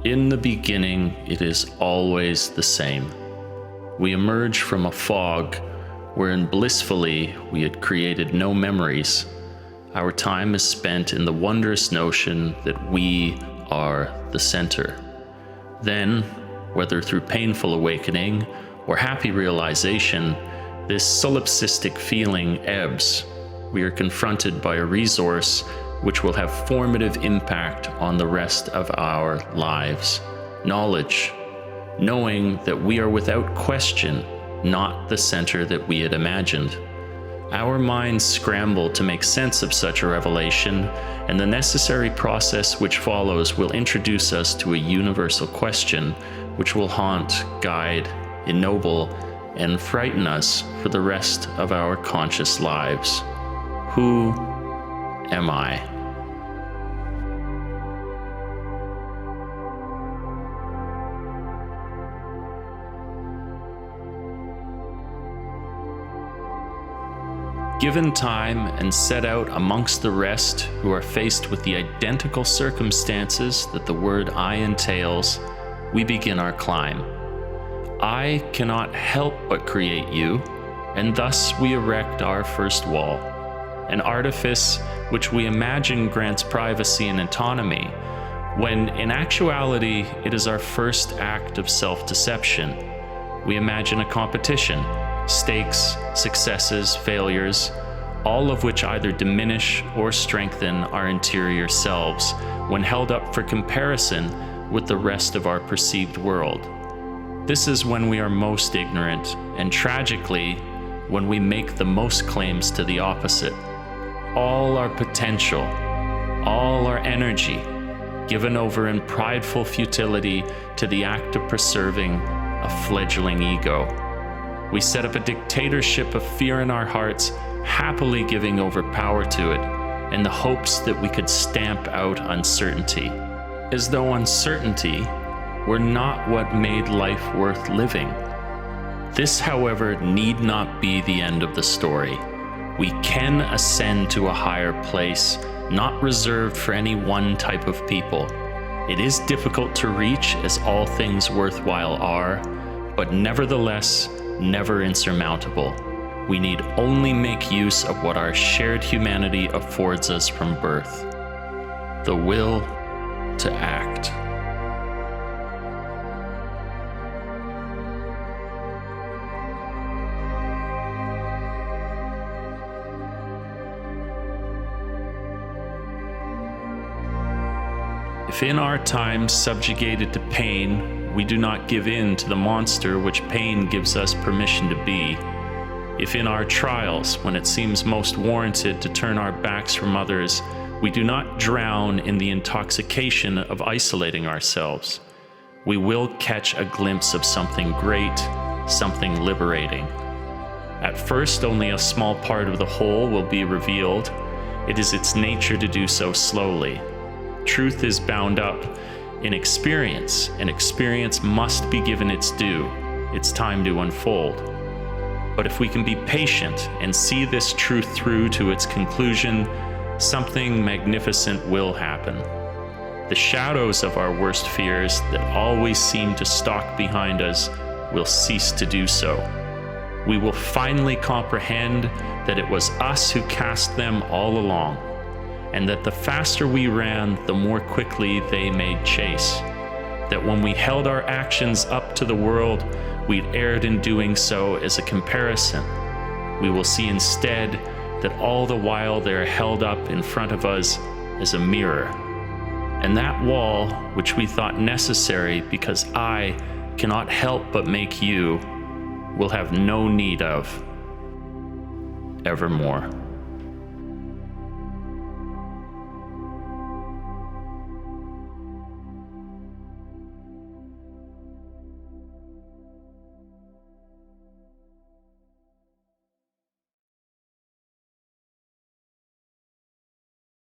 In the beginning, it is always the same. We emerge from a fog wherein blissfully we had created no memories. Our time is spent in the wondrous notion that we are the center. Then, whether through painful awakening or happy realization, this solipsistic feeling ebbs. We are confronted by a resource which will have formative impact on the rest of our lives. Knowledge, knowing that we are without question not the center that we had imagined. Our minds scramble to make sense of such a revelation, and the necessary process which follows will introduce us to a universal question which will haunt, guide, ignoble, and frighten us for the rest of our conscious lives. Who am I? Given time and set out amongst the rest who are faced with the identical circumstances that the word I entails, we begin our climb. I cannot help but create you, and thus we erect our first wall, an artifice which we imagine grants privacy and autonomy, when in actuality it is our first act of self-deception. We imagine a competition, stakes, successes, failures, all of which either diminish or strengthen our interior selves when held up for comparison with the rest of our perceived world. This is when we are most ignorant, and tragically, when we make the most claims to the opposite. All our potential, all our energy, given over in prideful futility to the act of preserving a fledgling ego. We set up a dictatorship of fear in our hearts, happily giving over power to it, in the hopes that we could stamp out uncertainty, as though uncertainty were not what made life worth living. This, however, need not be the end of the story. We can ascend to a higher place, not reserved for any one type of people. It is difficult to reach, as all things worthwhile are, but nevertheless, never insurmountable. We need only make use of what our shared humanity affords us from birth: the will to act. If in our time subjugated to pain, we do not give in to the monster which pain gives us permission to be, if in our trials, when it seems most warranted to turn our backs from others, we do not drown in the intoxication of isolating ourselves, we will catch a glimpse of something great, something liberating. At first, only a small part of the whole will be revealed. It is its nature to do so slowly. Truth is bound up in experience, and experience must be given its due, its time to unfold. But if we can be patient and see this truth through to its conclusion, something magnificent will happen. The shadows of our worst fears that always seem to stalk behind us will cease to do so. We will finally comprehend that it was us who cast them all along, and that the faster we ran, the more quickly they made chase. That when we held our actions up to the world, we'd erred in doing so as a comparison. We will see instead that all the while they're held up in front of us as a mirror. And that wall, which we thought necessary because I cannot help but make you, will have no need of evermore.